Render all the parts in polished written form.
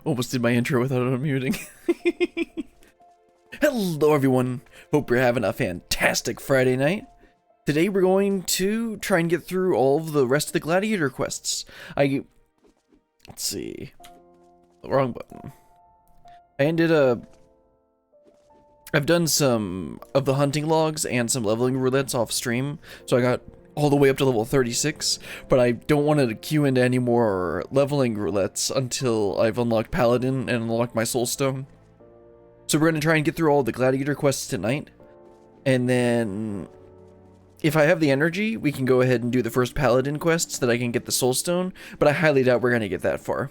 Almost did my intro without unmuting. Hello everyone, hope you're having a fantastic Friday night. Today we're going to try and get through all of the rest of the Gladiator quests. Let's see. Wrong button. I've done some of the hunting logs and some leveling roulettes off stream, so I got all the way up to level 36, but I don't want to queue into any more leveling roulettes until I've unlocked Paladin and unlocked my Soul Stone. So we're going to try and get through all the Gladiator quests tonight, and then if I have the energy, we can go ahead and do the first Paladin quests that I can get the Soul Stone, but I highly doubt we're going to get that far.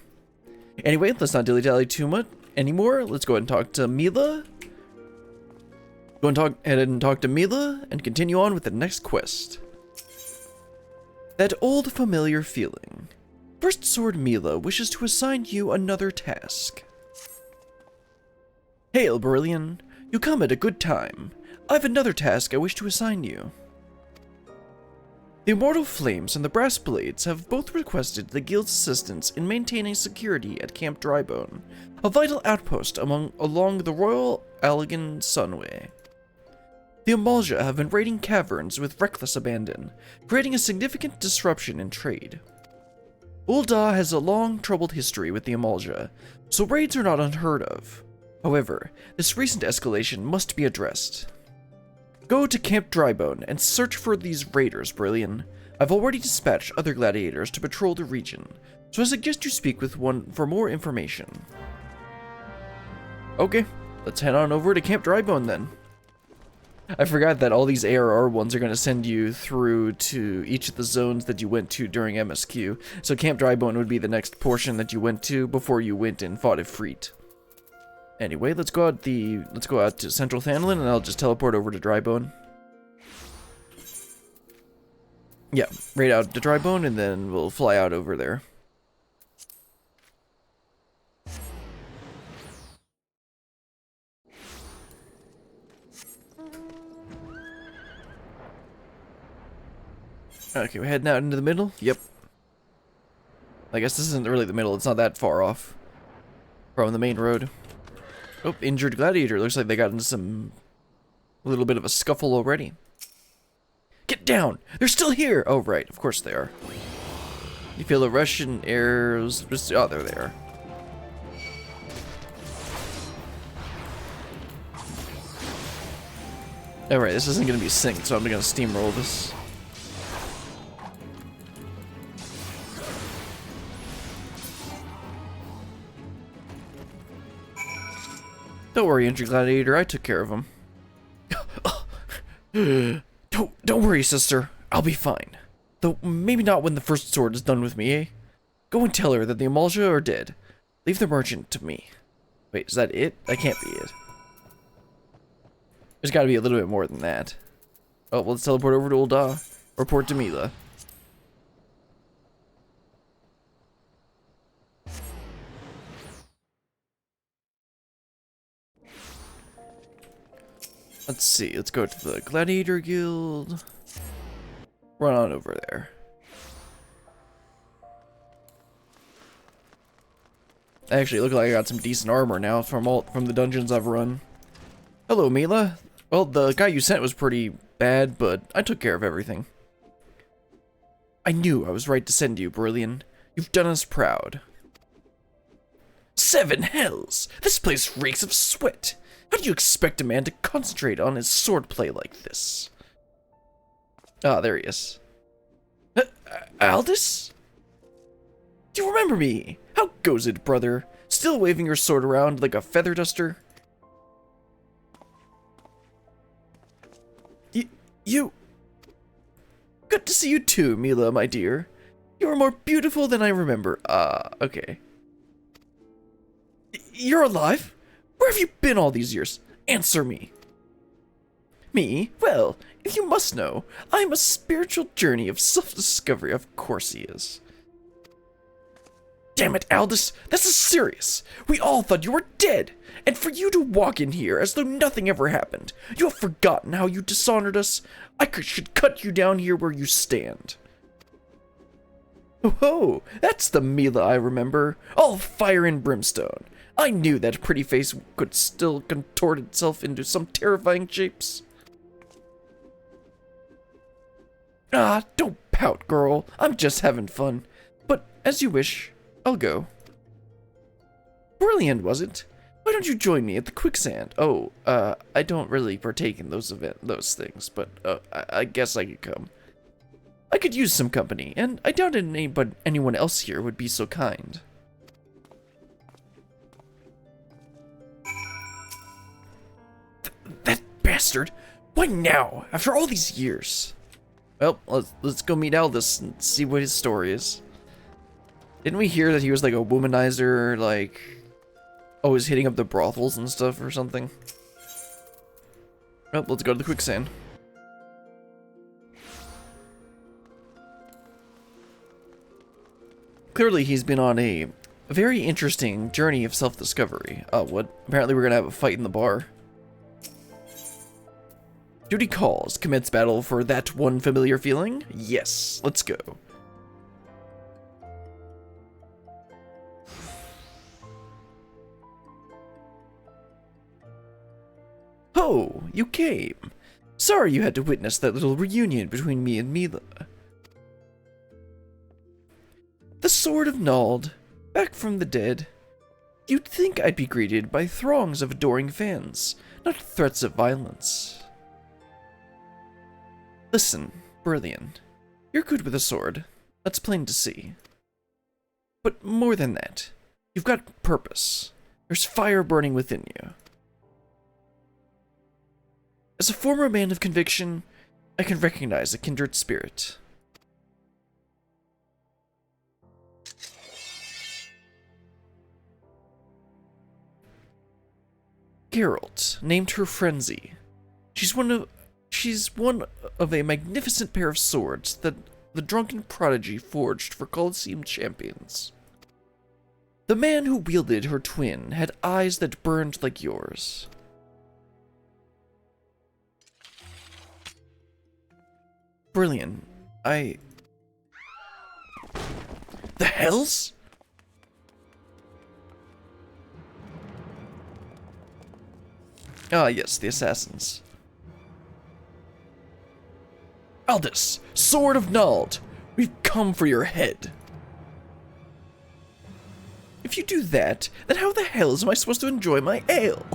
Anyway, let's not dilly-dally too much anymore. Let's go ahead and talk to Mila. Go and ahead and talk to Mila and continue on with the next quest. That old familiar feeling. First Sword Mila wishes to assign you another task. Hail, Brillian. You come at a good time. I've another task I wish to assign you. The Immortal Flames and the Brass Blades have both requested the Guild's assistance in maintaining security at Camp Drybone, a vital outpost along the Royal Allegan Sunway. The Amalja have been raiding caverns with reckless abandon, creating a significant disruption in trade. Ul'dah has a long, troubled history with the Amalja, so raids are not unheard of. However, this recent escalation must be addressed. Go to Camp Drybone and search for these raiders, Brillian. I've already dispatched other gladiators to patrol the region, so I suggest you speak with one for more information. Okay, let's head on over to Camp Drybone then. I forgot that all these ARR ones are going to send you through to each of the zones that you went to during MSQ. So Camp Drybone would be the next portion that you went to before you went and fought Ifrit. Anyway, let's go out to Central Thanlin, and I'll just teleport over to Drybone. Yeah, right out to Drybone, and then we'll fly out over there. Okay, we're heading out into the middle? Yep. I guess this isn't really the middle, it's not that far off from the main road. Oh, injured gladiator. Looks like they got into a little bit of a scuffle already. Get down! They're still here! Oh, right, of course they are. You feel the Russian arrows. Oh, there they are. Alright, this isn't going to be synced, so I'm going to steamroll this. Don't worry, Injured Gladiator, I took care of him. Don't worry, sister. I'll be fine. Though maybe not when the first sword is done with me, eh? Go and tell her that the Amalja are dead. Leave the merchant to me. Wait, is that it? That can't be it. There's gotta be a little bit more than that. Oh, well, let's teleport over to Ul'dah. Report to Mila. Let's see, let's go to the Gladiator Guild. Run on over there. I actually look like I got some decent armor now from the dungeons I've run. Hello, Mila. Well, the guy you sent was pretty bad, but I took care of everything. I knew I was right to send you, Brillian. You've done us proud. 7 hells! This place reeks of sweat! How do you expect a man to concentrate on his swordplay like this? Ah, there he is. Aldous? Do you remember me? How goes it, brother? Still waving your sword around like a feather duster? You... Good to see you too, Mila, my dear. You are more beautiful than I remember. Okay. You're alive? Where have you been all these years? Answer me. Me? Well, if you must know, I am a spiritual journey of self-discovery. Of course he is. Damn it, Aldous! This is serious! We all thought you were dead! And for you to walk in here as though nothing ever happened, you have forgotten how you dishonored us? I should cut you down here where you stand. Oh, that's the Mila I remember. All fire and brimstone. I knew that pretty face could still contort itself into some terrifying shapes. Ah, don't pout, girl. I'm just having fun. But as you wish, I'll go. Brilliant, was it? Why don't you join me at the quicksand? Oh, I don't really partake in those things, but I guess I could come. I could use some company, and I doubt anyone else here would be so kind. That bastard! Why now? After all these years? Well, let's go meet Aldous and see what his story is. Didn't we hear that he was like a womanizer, like always hitting up the brothels and stuff or something? Well, let's go to the quicksand. Clearly, he's been on a very interesting journey of self-discovery. Oh, what? Apparently we're gonna have a fight in the bar. Duty calls. Commence battle for that one familiar feeling? Yes, let's go. Oh, you came. Sorry you had to witness that little reunion between me and Mila. The Sword of Nald, back from the dead. You'd think I'd be greeted by throngs of adoring fans, not threats of violence. Listen, Brilliant, you're good with a sword. That's plain to see. But more than that, you've got purpose. There's fire burning within you. As a former man of conviction, I can recognize a kindred spirit. Geralt named her Frenzy. She's one of a magnificent pair of swords that the drunken prodigy forged for Colosseum champions. The man who wielded her twin had eyes that burned like yours. Brilliant. The hells? Ah, yes, the assassins. Aldous, Sword of Nald, we've come for your head. If you do that, then how the hell am I supposed to enjoy my ale?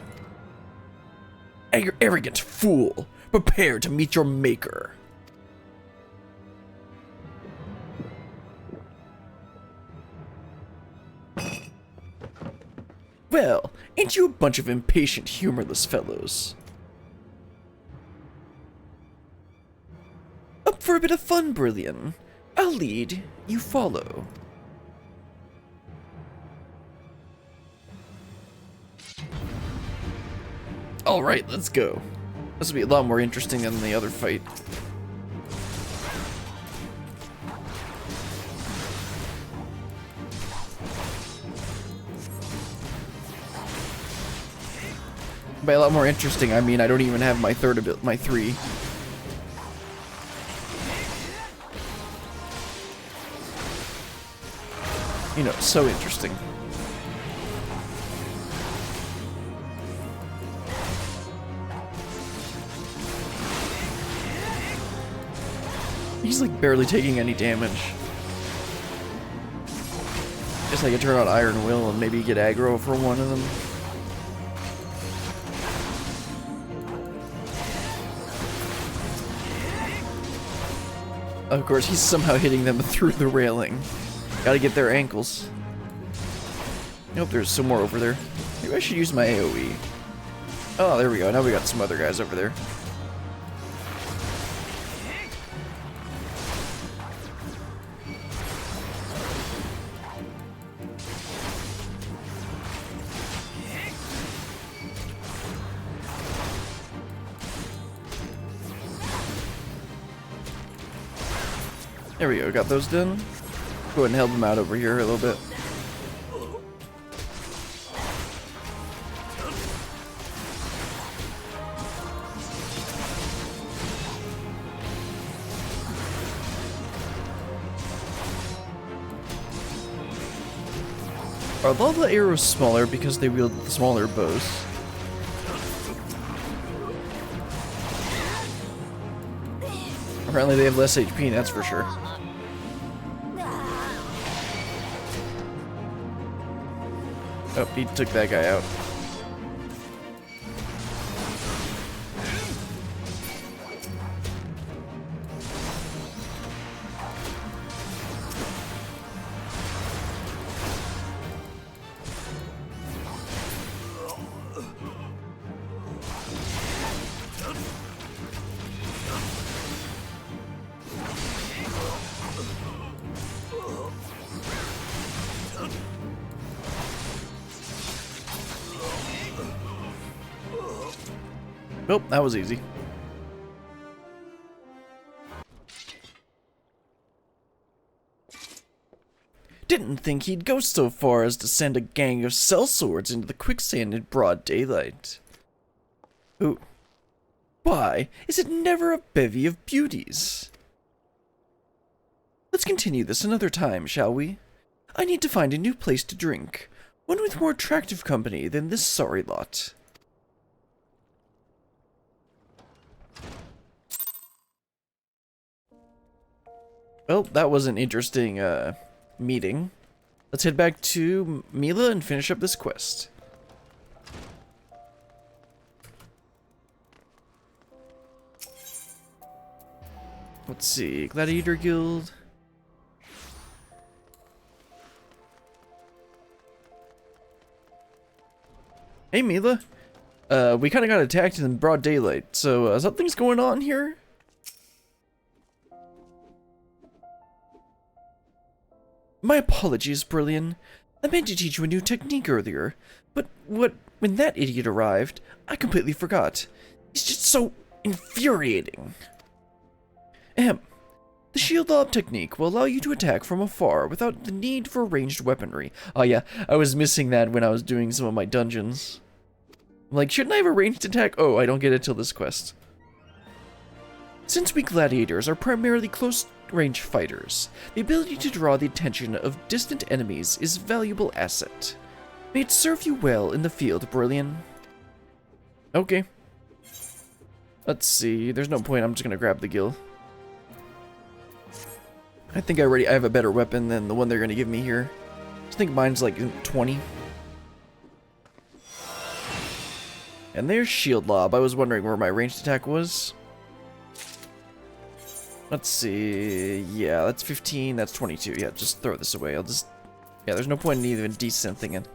Arrogant fool, prepare to meet your maker. Well, ain't you a bunch of impatient, humorless fellows? Up for a bit of fun, Brilliant. I'll lead, you follow. Alright, let's go. This will be a lot more interesting than the other fight. By a lot more interesting, I mean I don't even have my my 3. You know, so interesting. He's like barely taking any damage. Guess I could turn on Iron Will and maybe get aggro for one of them. Of course, he's somehow hitting them through the railing. Gotta get their ankles. Nope, there's some more over there. Maybe I should use my AoE. Oh, there we go. Now we got some other guys over there. There we go, got those done. Go ahead and help them out over here a little bit. Are all the arrows smaller because they wield the smaller bows? Apparently they have less HP, that's for sure. Oh, he took that guy out. Nope, that was easy. Didn't think he'd go so far as to send a gang of sellswords into the quicksand in broad daylight. Ooh. Why is it never a bevy of beauties? Let's continue this another time, shall we? I need to find a new place to drink, one with more attractive company than this sorry lot. Well, that was an interesting, meeting. Let's head back to Mila and finish up this quest. Let's see, Gladiator Guild. Hey, Mila. We kind of got attacked in broad daylight, so something's going on here? My apologies, Brilliant. I meant to teach you a new technique earlier, but when that idiot arrived, I completely forgot. He's just so infuriating. Ahem. The shield lob technique will allow you to attack from afar without the need for ranged weaponry. Oh yeah, I was missing that when I was doing some of my dungeons. I'm like, shouldn't I have a ranged attack? Oh, I don't get it till this quest. Since we gladiators are primarily close-range fighters, the ability to draw the attention of distant enemies is a valuable asset. May it serve you well in the field, Brilliant. Okay. Let's see, there's no point, I'm just gonna grab the gil. I think I have a better weapon than the one they're gonna give me here. I think mine's like 20. And there's shield lob. I was wondering where my ranged attack was. Let's see. Yeah, that's 15. That's 22. Yeah, just throw this away. Yeah, there's no point in even desynthing it.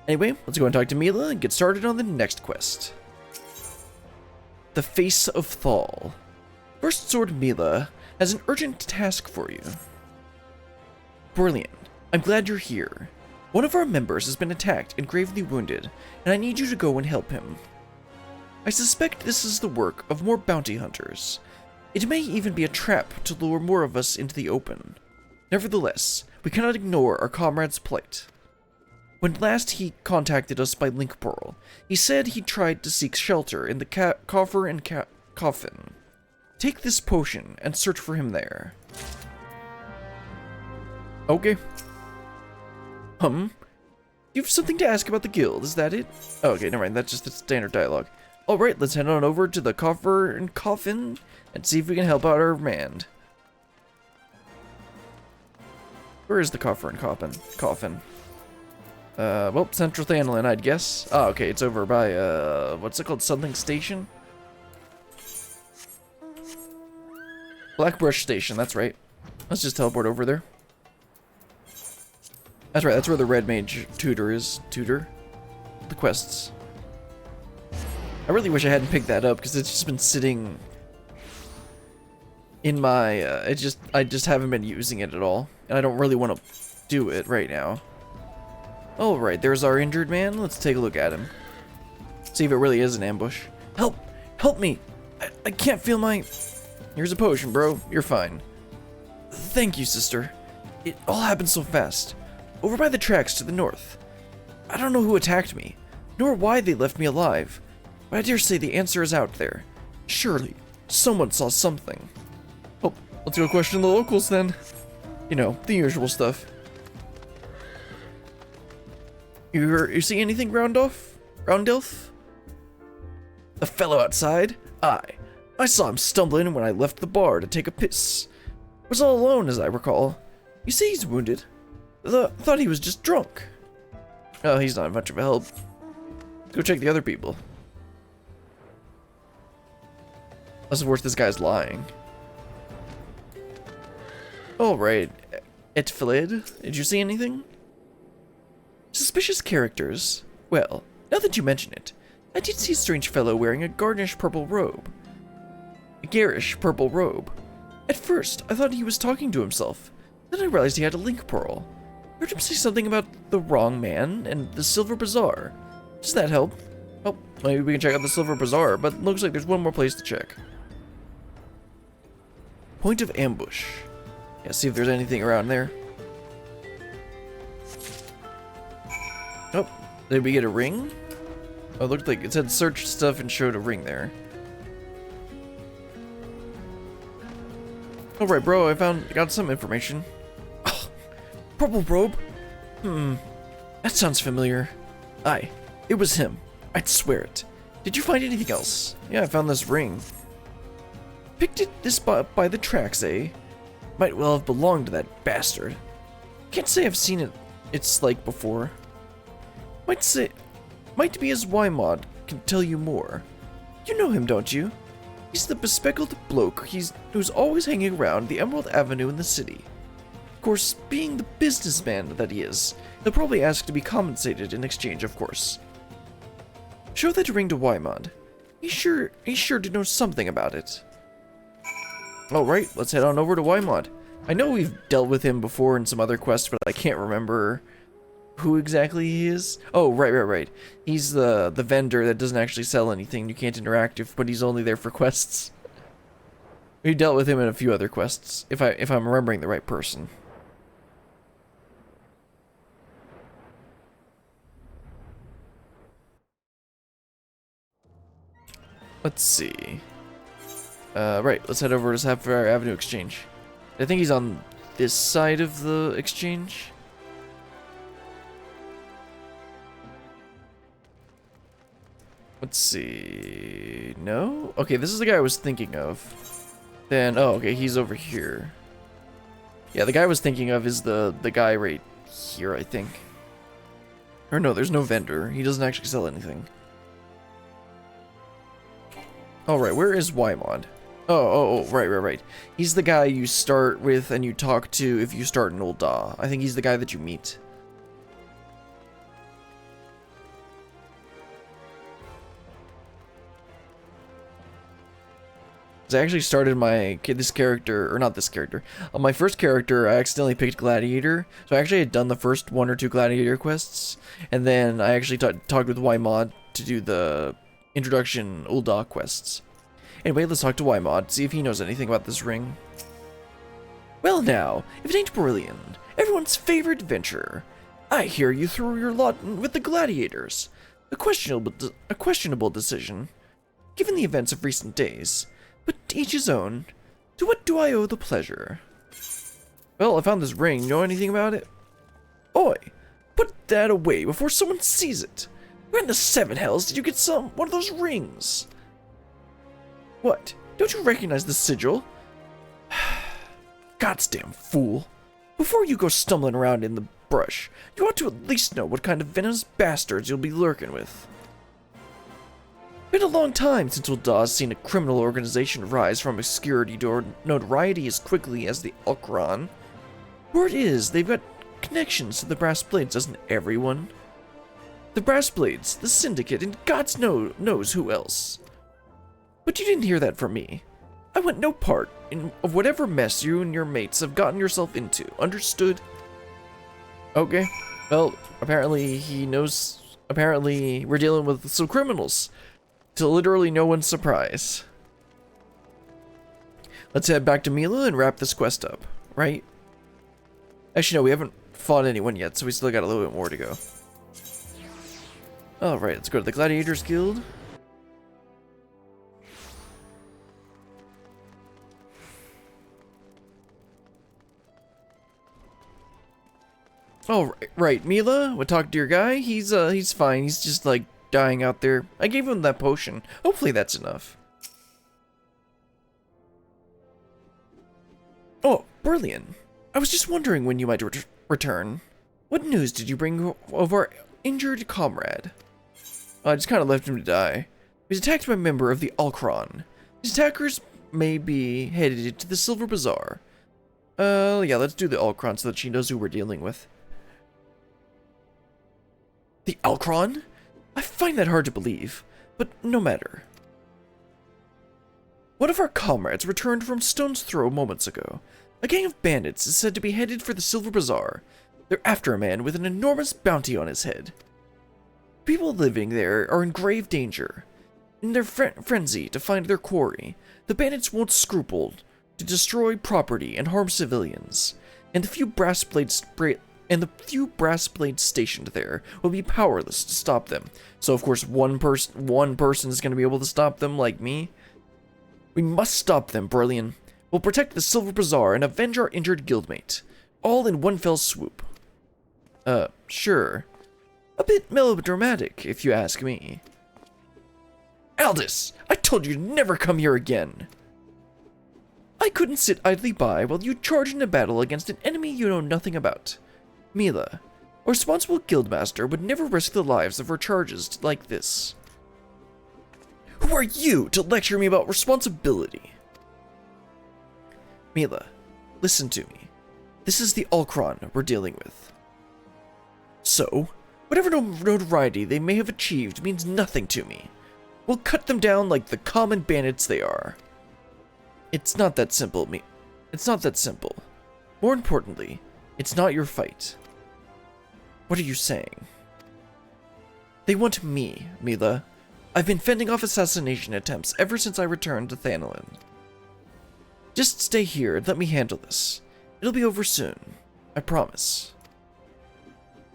Anyway, let's go and talk to Mila and get started on the next quest. The Face of Thal. First Sword Mila has an urgent task for you. Brilliant. I'm glad you're here. One of our members has been attacked and gravely wounded, and I need you to go and help him. I suspect this is the work of more bounty hunters. It may even be a trap to lure more of us into the open. Nevertheless, we cannot ignore our comrade's plight. When last he contacted us by link pearl, he said he tried to seek shelter in the coffer and coffin. Take this potion and search for him there. Okay. You have something to ask about the guild, is that it? Oh, okay, never mind, that's just the standard dialogue. Alright, let's head on over to the coffer and coffin and see if we can help out our man. Where is the coffer and coffin? Well, Central Thanlin, I'd guess. Oh, okay, it's over by, what's it called? Something Station? Blackbrush Station, that's right. Let's just teleport over there. That's right, that's where the Red Mage tutor is. The quests. I really wish I hadn't picked that up, because it's just been sitting in my, I just haven't been using it at all. And I don't really want to do it right now. Alright, there's our injured man. Let's take a look at him. See if it really is an ambush. Help! Help me! I can't feel my... Here's a potion, bro. You're fine. Thank you, sister. It all happened so fast. Over by the tracks to the north. I don't know who attacked me, nor why they left me alive, but I dare say the answer is out there. Surely, someone saw something. Oh, let's go question the locals then. You know, the usual stuff. You see anything, Roundolph? Roundelf? The fellow outside? Aye. I saw him stumbling when I left the bar to take a piss. Was all alone, as I recall. You see he's wounded. Thought he was just drunk. Oh, he's not much of a help. Go check the other people. That's worse, this guy's lying. Alright. FFXIV, did you see anything? Suspicious characters. Well, now that you mention it, I did see a strange fellow wearing a garish purple robe. At first, I thought he was talking to himself. Then I realized he had a link pearl. Heard him say something about the wrong man and the Silver Bazaar. Does that help? Oh, maybe we can check out the Silver Bazaar, but looks like there's one more place to check. Point of ambush. Yeah, see if there's anything around there. Oh, did we get a ring? Oh, it looked like it said search stuff and showed a ring there. Alright, bro, got some information. Oh, purple robe? That sounds familiar. Aye, it was him. I'd swear it. Did you find anything else? Yeah, I found this ring. Picked it this by the tracks, eh? Might well have belonged to that bastard. Can't say I've seen it's like before. Might be his Wymod can tell you more. You know him, don't you? He's the bespectacled bloke who's always hanging around the Emerald Avenue in the city. Of course, being the businessman that he is, he'll probably ask to be compensated in exchange, of course. Show that ring to Wymod. He's sure to know something about it. Alright, let's head on over to Wymod. I know we've dealt with him before in some other quests, but I can't remember who exactly he is. Oh, right. He's the vendor that doesn't actually sell anything. You can't interact with, but he's only there for quests. We dealt with him in a few other quests, if I'm remembering the right person. Let's see. Right, let's head over to Sapphire Avenue Exchange. I think he's on this side of the exchange. Let's see. No? Okay, this is the guy I was thinking of. Then, oh, okay, he's over here. Yeah, the guy I was thinking of is the guy right here, I think. Or no, there's no vendor. He doesn't actually sell anything. Alright, where is Wymod? Oh, right. He's the guy you start with and you talk to if you start in Old Daw. I think he's the guy that you meet. I actually started my my first character, I accidentally picked Gladiator. So I actually had done the first 1 or 2 Gladiator quests, and then I actually talked with Wymod to do the introduction Old Daw quests. Anyway, let's talk to Wymod, see if he knows anything about this ring. Well now, if it ain't Brilliant, everyone's favorite adventurer. I hear you threw your lot with the Gladiators. A questionable decision, given the events of recent days. But each his own. To what do I owe the pleasure? Well, I found this ring. Know anything about it? Oi! Put that away before someone sees it. Where in the 7 hells did you get one of those rings? What? Don't you recognize the sigil? Goddamn fool. Before you go stumbling around in the brush, you ought to at least know what kind of venomous bastards you'll be lurking with. Been a long time since Old Daw has seen a criminal organization rise from obscurity to notoriety as quickly as the Okran. Word is, they've got connections to the Brass Blades, doesn't everyone? The Brass Blades, the Syndicate, and God knows who else. But you didn't hear that from me. I want no part of whatever mess you and your mates have gotten yourself into, understood? Okay, well, apparently he knows, apparently we're dealing with some criminals. To literally no one's surprise. Let's head back to Mila and wrap this quest up, right? Actually, no, we haven't fought anyone yet, so we still got a little bit more to go. Alright, let's go to the Gladiators Guild. Oh, right, Mila, we talked to your guy. He's fine. He's just, like, dying out there. I gave him that potion. Hopefully that's enough. Oh, brilliant. I was just wondering when you might return. What news did you bring of our injured comrade? I just kind of left him to die. He was attacked by a member of the Alcron. His attackers may be headed to the Silver Bazaar. Yeah, let's do the Alcron so that she knows who we're dealing with. The Alcron? I find that hard to believe, but no matter. One of our comrades returned from Stone's Throw moments ago. A gang of bandits is said to be headed for the Silver Bazaar. They're after a man with an enormous bounty on his head. People living there are in grave danger. In their frenzy to find their quarry, the bandits won't scruple to destroy property and harm civilians, and the few brass blades stationed there will be powerless to stop them. So of course one person is going to be able to stop them, like me. We must stop them, Brilliant. We'll protect the Silver Bazaar and avenge our injured guildmate, all in one fell swoop. Sure. A bit melodramatic, if you ask me. Aldous, I told you to never come here again. I couldn't sit idly by while you charged in a battle against an enemy you know nothing about. Mila, a responsible guildmaster would never risk the lives of her charges like this. Who are you to lecture me about responsibility? Mila, listen to me. This is the Alcron we're dealing with. So, whatever notoriety they may have achieved means nothing to me. We'll cut them down like the common bandits they are. It's not that simple, It's not that simple. More importantly, it's not your fight. What are you saying? They want me, Mila. I've been fending off assassination attempts ever since I returned to Thanolin. Just stay here and let me handle this. It'll be over soon. I promise.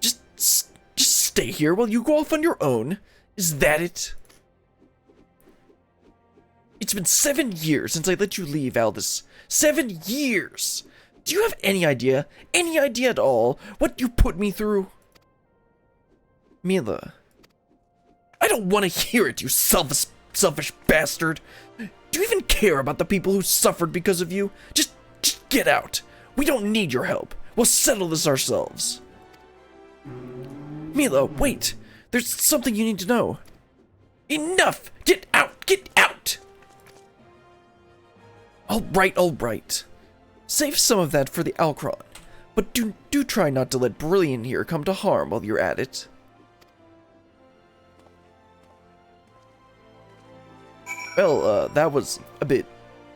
Just stay here while you go off on your own? Is that it? It's been 7 years since I let you leave, Aldous. 7 years! Do you have any idea at all, what you put me through? Mila. I don't want to hear it, you selfish bastard. Do you even care about the people who suffered because of you? Just get out. We don't need your help. We'll settle this ourselves. Mila, wait. There's something you need to know. Enough! Get out! Get out! All right. Save some of that for the Alcron, but do try not to let Brilliant here come to harm while you're at it. Well, that was a bit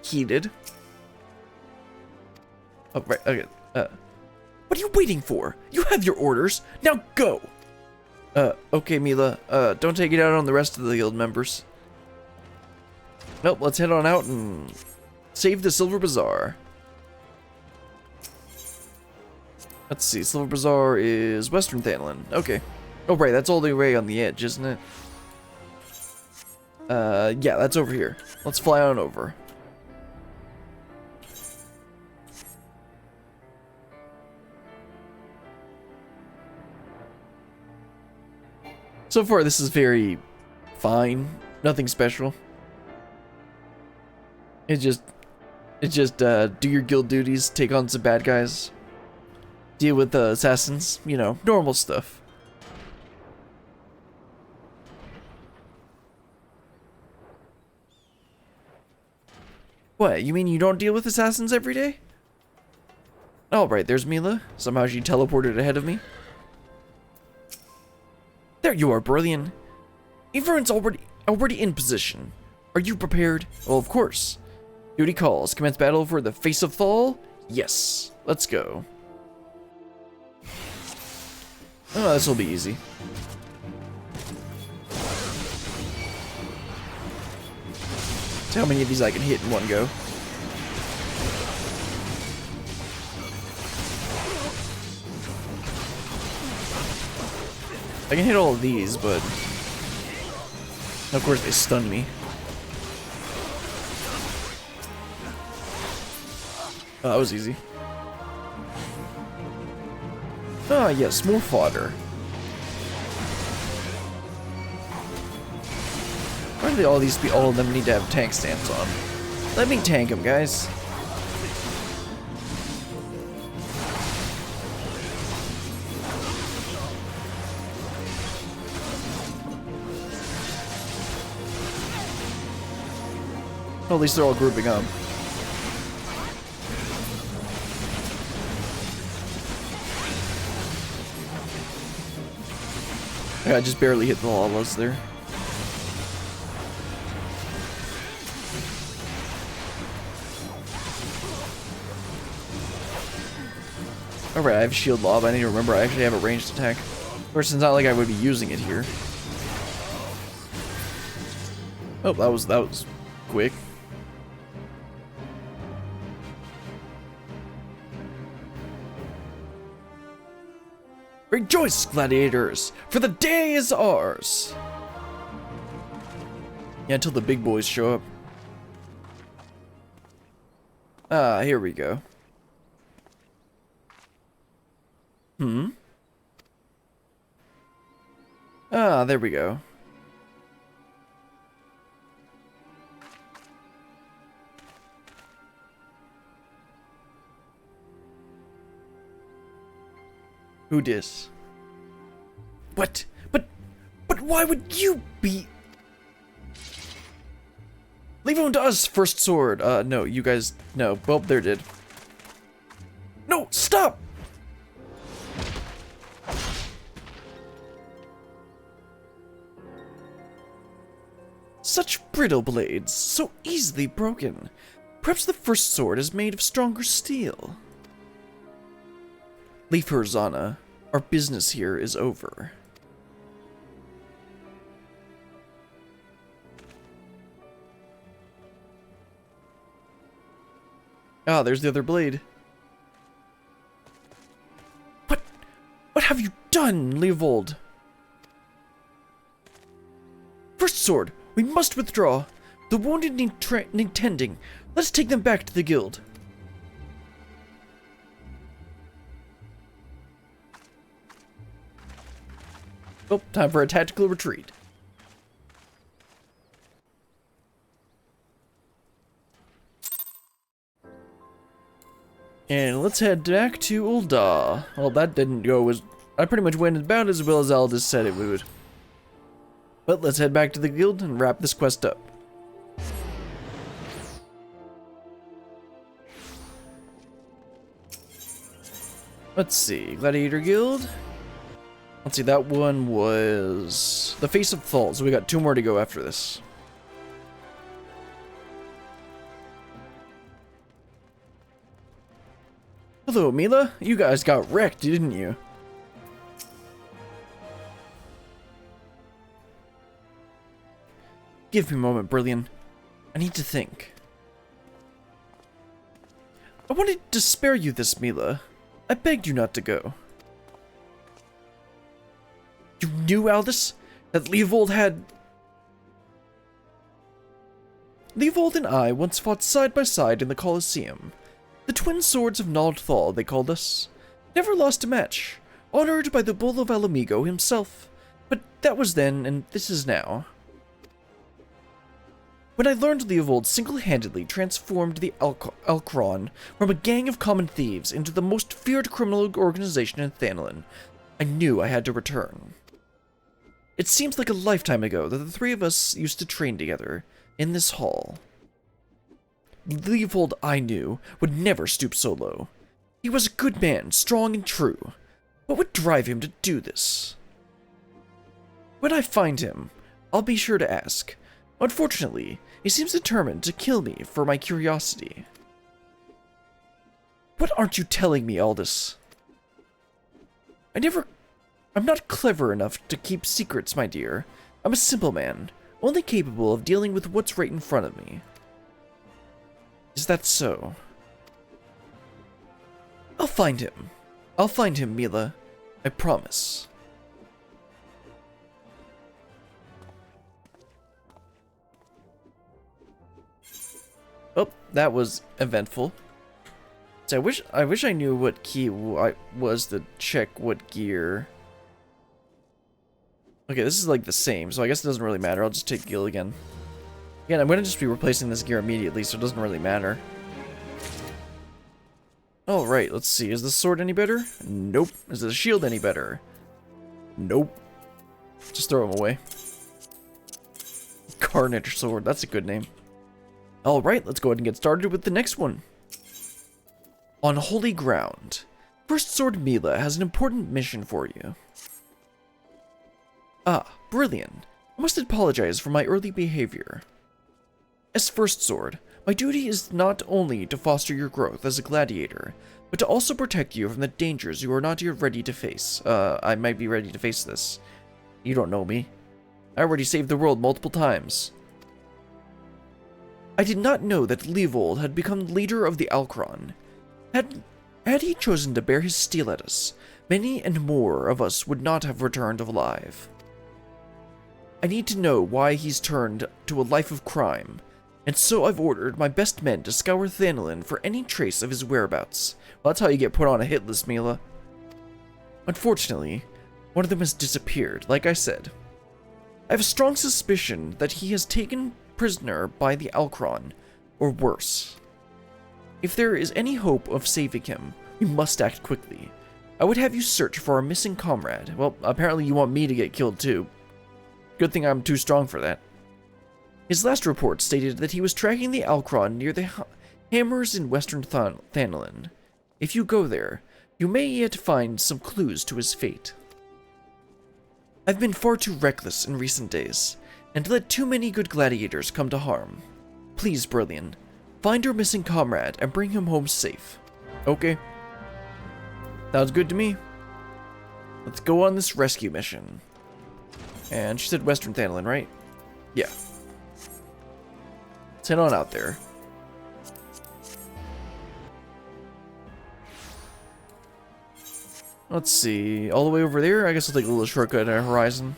heated. Oh, right, okay, what are you waiting for? You have your orders, now go! Okay, Mila, don't take it out on the rest of the guild members. Nope, let's head on out and save the Silver Bazaar. Let's see, Silver Bazaar is Western Thanolin. Okay. Oh, right, that's all the way on the edge, isn't it? Yeah, that's over here. Let's fly on over. So far, this is very fine. Nothing special. It's just do your guild duties, take on some bad guys, deal with assassins, you know, normal stuff. What, you mean you don't deal with assassins every day? Alright, there's Mila. Somehow she teleported ahead of me. There you are, Brilliant. Everyone's already in position. Are you prepared? Well, of course. Duty calls. Commence battle for the Face of Thal? Yes. Let's go. Oh, this will be easy. See how many of these I can hit in one go. I can hit all of these, but of course they stun me. Oh, that was easy. Ah, yes, more fodder. Why do all of them need to have tank stance on? Let me tank them, guys. Well, at least they're all grouping up. Yeah, I just barely hit the llamas there. Alright, I have shield lob. I need to remember I actually have a ranged attack. Of course, it's not like I would be using it here. Oh, that was quick. Rejoice, gladiators, for the day is ours! Yeah, until the big boys show up. Ah, here we go. Ah, there we go. Who dis? What? But why would you be? Leave him to us, first sword. No, you guys, no. Well, there did. No, stop! Such brittle blades, so easily broken. Perhaps the first sword is made of stronger steel. Leave her, Zana. Our business here is over. Ah, there's the other blade. What have you done, Leovold? First sword, we must withdraw. The wounded need tending. Let's take them back to the guild. Oh, time for a tactical retreat. And let's head back to Ul'dah. Well, that didn't go as... I pretty much went about as well as Aldous said it would. But let's head back to the guild and wrap this quest up. Let's see, Gladiator Guild. Let's see, that one was the Face of Thal, so we got 2 more to go after this. Hello, Mila. You guys got wrecked, didn't you? Give me a moment, Brilliant. I need to think. I wanted to spare you this, Mila. I begged you not to go. You knew, Aldous, that Leovold had... Leovold and I once fought side by side in the Colosseum. The twin swords of Nald Thal, they called us. Never lost a match. Honored by the Bull of Alamigo himself. But that was then, and this is now. When I learned Leovold single-handedly transformed the Alcron from a gang of common thieves into the most feared criminal organization in Thanalin, I knew I had to return. It seems like a lifetime ago that the 3 of us used to train together, in this hall. Leovold, I knew, would never stoop so low. He was a good man, strong and true. What would drive him to do this? When I find him, I'll be sure to ask. Unfortunately, he seems determined to kill me for my curiosity. What aren't you telling me, Aldous? I'm not clever enough to keep secrets, my dear. I'm a simple man, only capable of dealing with what's right in front of me. Is that so? I'll find him. I'll find him, Mila. I promise. Oh, that was eventful. So I wish I knew what key was to check what gear. Okay, this is like the same, so I guess it doesn't really matter. I'll just take Gil again. Again, I'm gonna just be replacing this gear immediately, so it doesn't really matter. Alright, let's see. Is this sword any better? Nope. Is the shield any better? Nope. Just throw them away. Carnage sword, that's a good name. Alright, let's go ahead and get started with the next one. On holy ground. First Sword Mila has an important mission for you. Ah, brilliant. I must apologize for my early behavior. As First Sword, my duty is not only to foster your growth as a gladiator, but to also protect you from the dangers you are not yet ready to face. I might be ready to face this. You don't know me. I already saved the world multiple times. I did not know that Leovold had become leader of the Alcron. Had he chosen to bear his steel at us, many and more of us would not have returned alive. I need to know why he's turned to a life of crime, and so I've ordered my best men to scour Thanolin for any trace of his whereabouts. Well, that's how you get put on a hit list, Mila. Unfortunately, one of them has disappeared, like I said. I have a strong suspicion that he has taken prisoner by the Alcron, or worse. If there is any hope of saving him, we must act quickly. I would have you search for our missing comrade. Well, apparently you want me to get killed too. Good thing I'm too strong for that. His last report stated that he was tracking the Alcron near the hammers in western Thanolin. If you go there, you may yet find some clues to his fate. I've been far too reckless in recent days, and let too many good gladiators come to harm. Please, Brilliant, find your missing comrade and bring him home safe. Okay. Sounds good to me. Let's go on this rescue mission. And she said Western Thanolin, right? Yeah. Let's head on out there. Let's see. All the way over there? I guess I'll take a little shortcut at Horizon.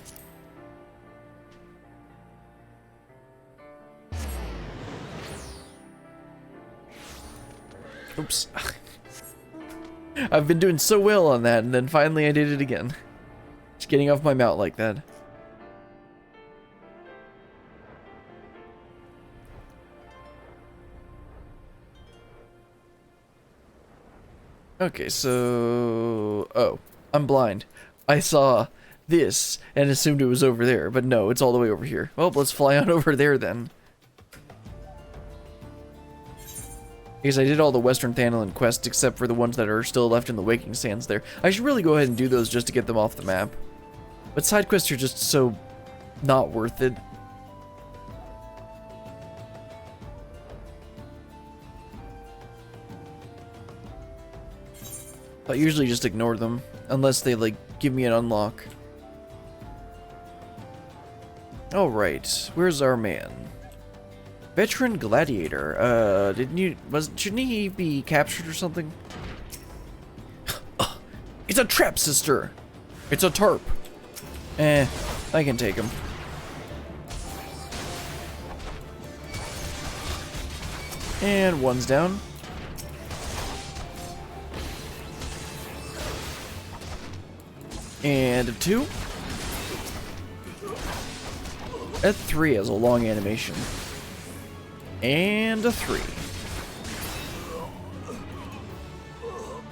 Oops. I've been doing so well on that, and then finally I did it again. Just getting off my mount like that. Okay, so... Oh, I'm blind. I saw this and assumed it was over there, but no, it's all the way over here. Well, let's fly on over there then. Because I did all the Western Thanolin quests except for the ones that are still left in the Waking Sands there. I should really go ahead and do those just to get them off the map. But side quests are just so not worth it. I usually just ignore them, unless they, like, give me an unlock. Alright, where's our man? Veteran Gladiator, shouldn't he be captured or something? It's a trap, sister! It's a tarp! I can take him. And one's down. And a 2. That 3 has a long animation. And a 3.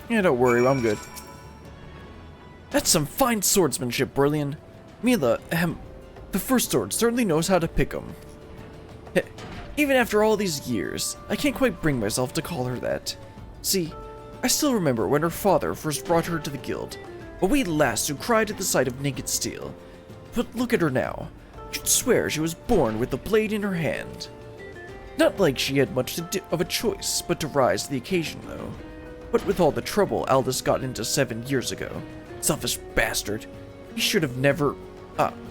Yeah, don't worry, I'm good. That's some fine swordsmanship, Brilliant. Mila, the First Sword certainly knows how to pick 'em. Even after all these years, I can't quite bring myself to call her that. See, I still remember when her father first brought her to the guild. A wee lass who cried at the sight of naked steel. But look at her now. You'd swear she was born with the blade in her hand. Not like she had much of a choice but to rise to the occasion, though. What with all the trouble Aldous got into 7 years ago. Selfish bastard. He should have never...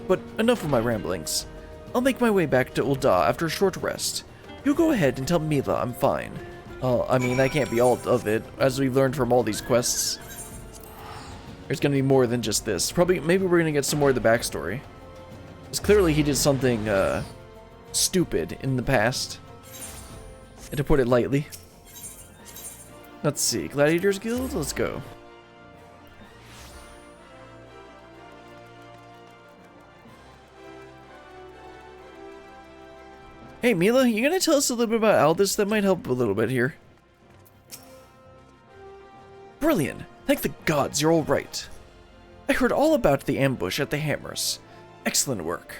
but enough of my ramblings. I'll make my way back to Ul'dah after a short rest. You go ahead and tell Mila I'm fine. I mean, that can't be all of it, as we've learned from all these quests. There's gonna be more than just this. Maybe we're gonna get some more of the backstory. Because clearly he did something, stupid in the past. And to put it lightly. Let's see. Gladiators Guild? Let's go. Hey, Mila, you gonna tell us a little bit about Aldous? That might help a little bit here. Brilliant! Thank the gods you're all right. I heard all about the ambush at the Hammers. Excellent work.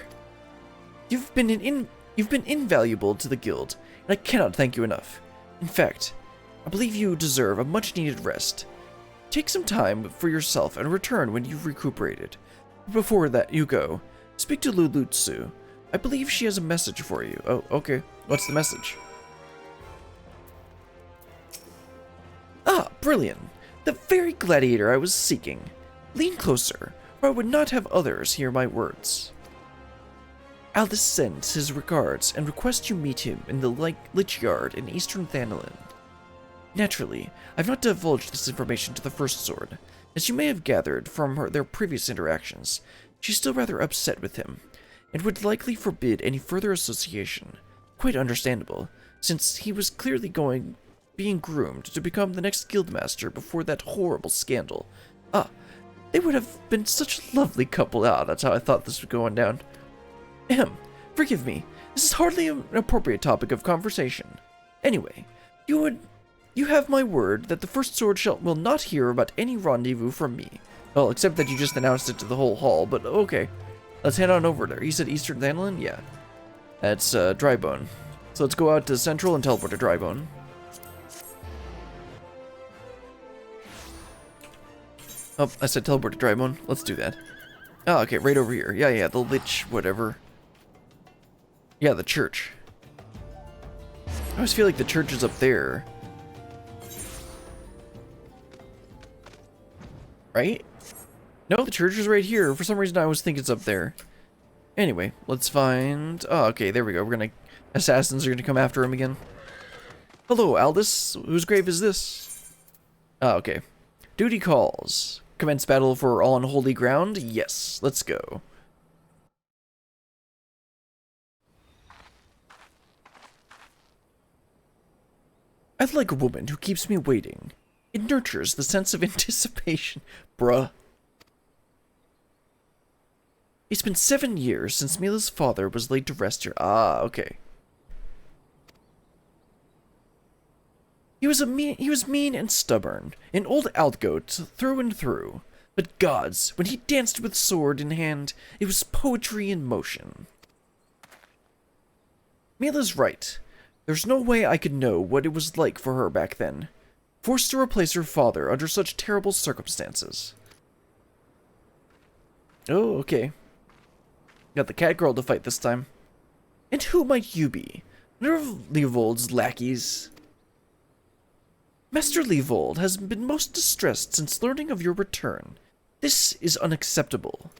You've been invaluable to the guild, and I cannot thank you enough. In fact, I believe you deserve a much-needed rest. Take some time for yourself and return when you've recuperated. Before that, you go. Speak to Lulutsu. I believe she has a message for you. Oh, okay. What's the message? Ah, brilliant. The very gladiator I was seeking. Lean closer, or I would not have others hear my words. Aldous sends his regards and requests you meet him in the Lich Yard in Eastern Thanalan. Naturally, I've not divulged this information to the First Sword. As you may have gathered from their previous interactions, she's still rather upset with him, and would likely forbid any further association. Quite understandable, since he was clearly being groomed to become the next guildmaster before that horrible scandal. Ah, they would have been such a lovely couple. Ah, that's how I thought this was going down. Forgive me. This is hardly an appropriate topic of conversation. Anyway, you have my word that the First Sword will not hear about any rendezvous from me. Well, except that you just announced it to the whole hall, but okay. Let's head on over there. He said Eastern Thanalan? Yeah. That's Drybone. So let's go out to Central and teleport to Drybone. Oh, I said teleport to Drybone. Let's do that. Oh, okay, right over here. Yeah, the Lich, whatever. Yeah, the church. I always feel like the church is up there. Right? No, the church is right here. For some reason, I always think it's up there. Anyway, let's find... Oh, okay, there we go. Assassins are gonna come after him again. Hello, Aldous. Whose grave is this? Oh, okay. Duty calls. Commence battle for all unholy ground? Yes, let's go. I like a woman who keeps me waiting. It nurtures the sense of anticipation. Bruh. It's been 7 years since Mila's father was laid to rest here. Ah, okay. He was mean and stubborn, an old outgoat through and through. But gods, when he danced with sword in hand, it was poetry in motion. Mila's right. There's no way I could know what it was like for her back then. Forced to replace her father under such terrible circumstances. Oh, okay. Got the cat girl to fight this time. And who might you be? None of Leovold's lackeys. Master Leovold has been most distressed since learning of your return. This is unacceptable.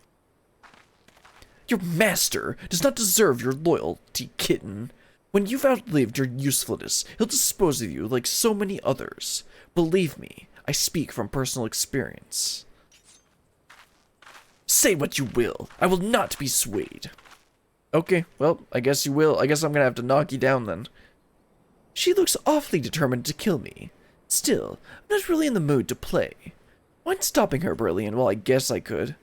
Your master does not deserve your loyalty, kitten. When you've outlived your usefulness, he'll dispose of you like so many others. Believe me, I speak from personal experience. Say what you will, I will not be swayed. Okay, well, I guess you will. I guess I'm gonna have to knock you down then. She looks awfully determined to kill me. Still, I'm not really in the mood to play. Mind stopping her, Brilliant? Well, I guess I could.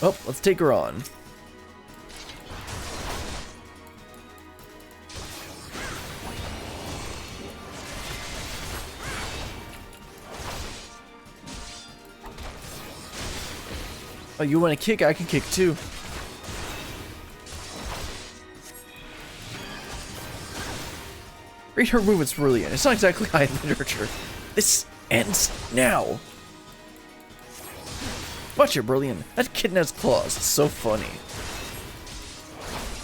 Oh, let's take her on. Oh, you want to kick? I can kick too. Read her movements, Brilliant. It's not exactly high literature. This ends now. Watch it, Brilliant. That kitten has claws. It's so funny.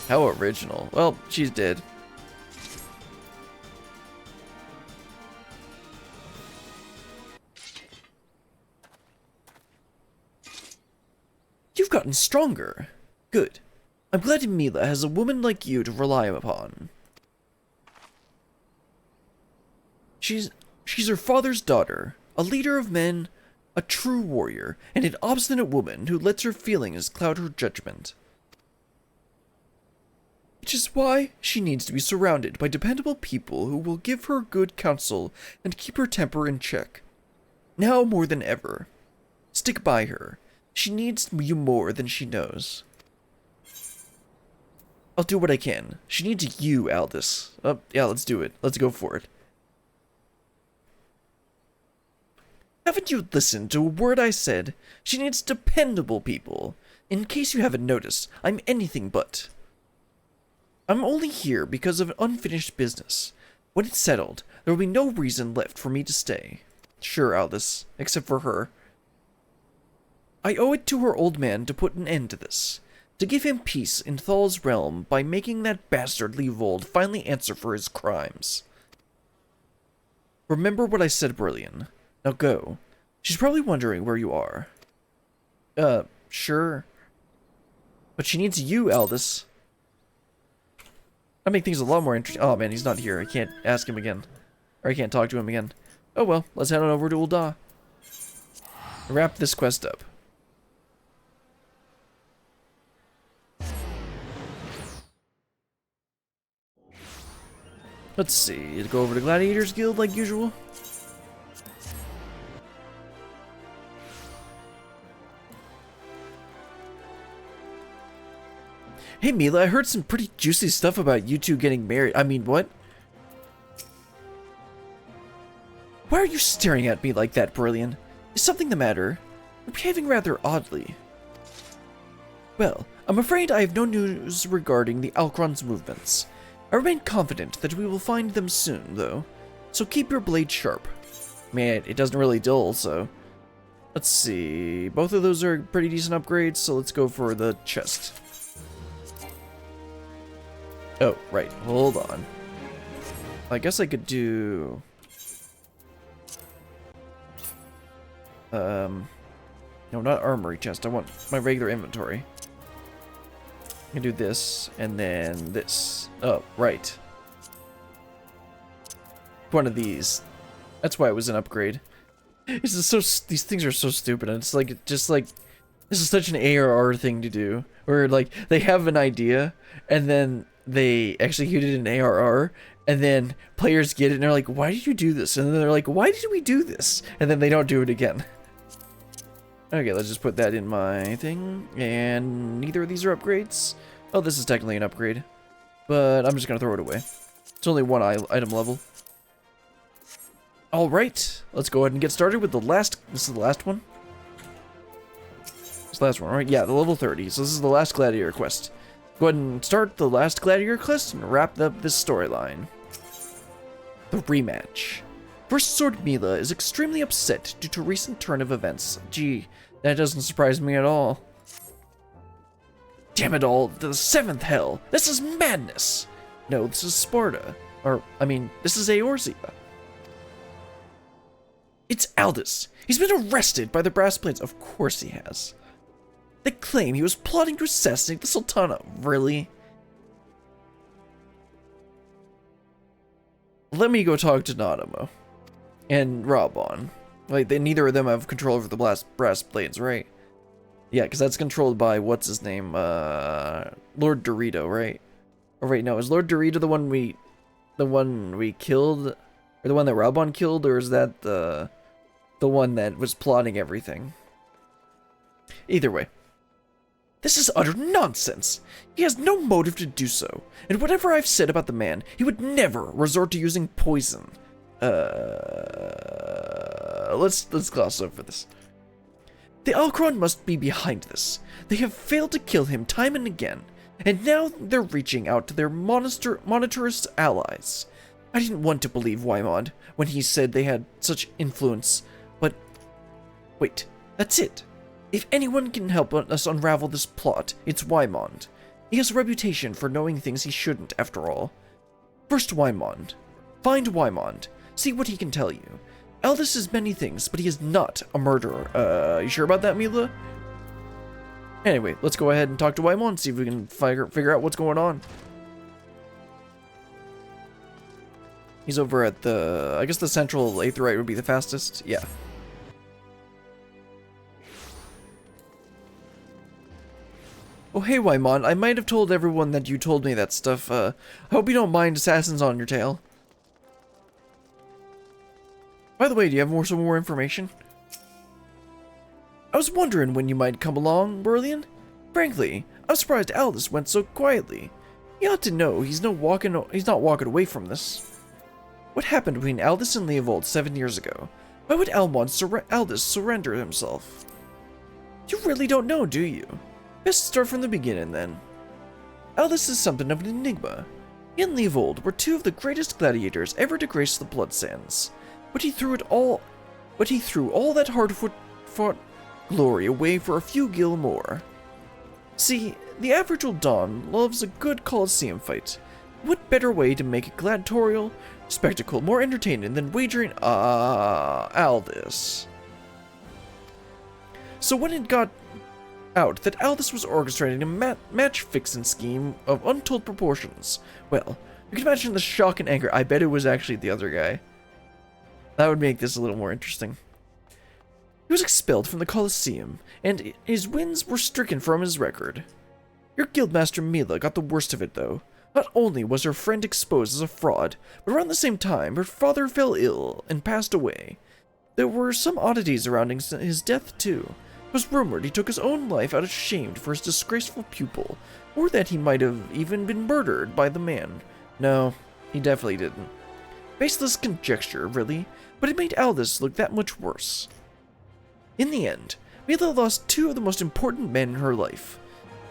How original. Well, she's dead. You've gotten stronger. Good. I'm glad Mila has a woman like you to rely upon. She's her father's daughter, a leader of men, a true warrior, and an obstinate woman who lets her feelings cloud her judgment. Which is why she needs to be surrounded by dependable people who will give her good counsel and keep her temper in check. Now more than ever. Stick by her. She needs you more than she knows. I'll do what I can. She needs you, Aldous. Yeah, let's do it. Let's go for it. Haven't you listened to a word I said? She needs dependable people. In case you haven't noticed, I'm anything but. I'm only here because of an unfinished business. When it's settled, there will be no reason left for me to stay. Sure, Aldous, except for her. I owe it to her old man to put an end to this. To give him peace in Thal's realm by making that bastard Leovold finally answer for his crimes. Remember what I said, Brillian. Now go. She's probably wondering where you are. Sure. But she needs you, Aldous. That makes things a lot more interesting. Oh man, he's not here. I can't ask him again. Or I can't talk to him again. Oh well, let's head on over to Ul'dah. Wrap this quest up. Let's see. Go over to Gladiator's Guild like usual. Hey Mila, I heard some pretty juicy stuff about you two getting married. I mean, what? Why are you staring at me like that, Brillian? Is something the matter? You're behaving rather oddly. Well, I'm afraid I have no news regarding the Alcron's movements. I remain confident that we will find them soon, though. So keep your blade sharp. Man, it doesn't really dull, so... Let's see... Both of those are pretty decent upgrades, so let's go for the chest. Oh, right. Hold on. I guess I could do... No, not armory chest. I want my regular inventory. I can do this, and then this. Oh, right. One of these. That's why it was an upgrade. This is so. These things are so stupid, and it's like just like this is such an ARR thing to do, where like they have an idea, and then they execute it in ARR, and then players get it, and they're like, "Why did you do this?" And then they're like, "Why did we do this?" And then they don't do it again. Okay, let's just put that in my thing, and neither of these are upgrades. Oh, this is technically an upgrade, but I'm just gonna throw it away. It's only one item level. Alright, let's go ahead and get started with the last, this is the last one? It's the last one, right? Yeah, the level 30, so this is the last Gladiator quest. Go ahead and start the last Gladiator quest and wrap up this storyline. The rematch. First Sword Mila is extremely upset due to recent turn of events. Gee, that doesn't surprise me at all. Damn it all, the 7th hell! This is madness! No, this is Sparta. Or, I mean, this is Eorzea. It's Aldous. He's been arrested by the Brass Blades. Of course he has. They claim he was plotting to assassinate the Sultana. Really? Let me go talk to Nadamo. And Rabon. Like, neither of them have control over the brass blades, right? Yeah, because that's controlled by, what's his name? Lord Dorito, right? Oh, wait, no. Is Lord Dorito the one we killed? Or the one that Rabon killed? Or is that the one that was plotting everything? Either way. This is utter nonsense. He has no motive to do so. And whatever I've said about the man, he would never resort to using poison. Let's gloss over this. The Alcron must be behind this. They have failed to kill him time and again, and now they're reaching out to their monetarist allies. I didn't want to believe Wymond when he said they had such influence, but wait, that's it. If anyone can help us unravel this plot, it's Wymond. He has a reputation for knowing things he shouldn't, after all. First Wymond. Find Wymond. See what he can tell you. Aldous is many things, but he is not a murderer. You sure about that, Mila? Anyway, let's go ahead and talk to Wymond, see if we can figure out what's going on. He's over at the... I guess the central Aetheryte would be the fastest. Yeah. Oh, hey, Waimon. I might have told everyone that you told me that stuff. I hope you don't mind assassins on your tail. By the way, do you have some more information? I was wondering when you might come along, Berlian. Frankly, I'm surprised Aldous went so quietly. He ought to know he's not walking away from this. What happened between Aldous and Leovold 7 years ago? Why would Aldous surrender himself? You really don't know, do you? Best start from the beginning, then. Aldous is something of an enigma. He and Leovold were two of the greatest gladiators ever to grace the blood sands. But he threw all that hard-fought glory away for a few gil more. See, the average old Don loves a good Colosseum fight. What better way to make a gladiatorial spectacle more entertaining than wagering Aldous? So when it got out that Aldous was orchestrating a match-fixing scheme of untold proportions, well, you can imagine the shock and anger. I bet it was actually the other guy. That would make this a little more interesting. He was expelled from the Colosseum, and his wins were stricken from his record. Your guildmaster Mila got the worst of it, though. Not only was her friend exposed as a fraud, but around the same time, her father fell ill and passed away. There were some oddities surrounding his death, too. It was rumored he took his own life out of shame for his disgraceful pupil, or that he might have even been murdered by the man. No, he definitely didn't. Baseless conjecture, really, but it made Aldous look that much worse. In the end, Mila lost two of the most important men in her life,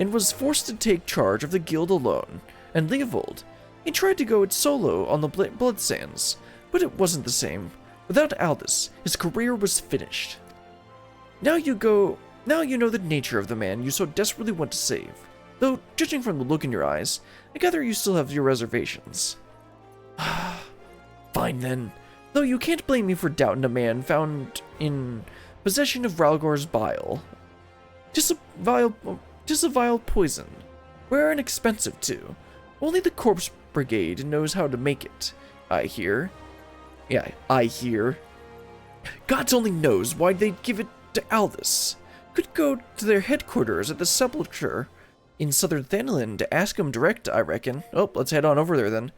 and was forced to take charge of the guild alone. And Leovold, he tried to go it solo on the blood sands, but it wasn't the same. Without Aldous, his career was finished. Now you know the nature of the man you so desperately want to save. Though, judging from the look in your eyes, I gather you still have your reservations. Fine then. Though you can't blame me for doubting a man found in possession of Ralgor's bile. Just a vile poison. Rare and expensive, too. Only the Corpse Brigade knows how to make it, I hear. Yeah, I hear. God only knows why they'd give it to Aldous. Could go to their headquarters at the Sepulchre in southern Thanalan to ask him direct, I reckon. Oh, let's head on over there then.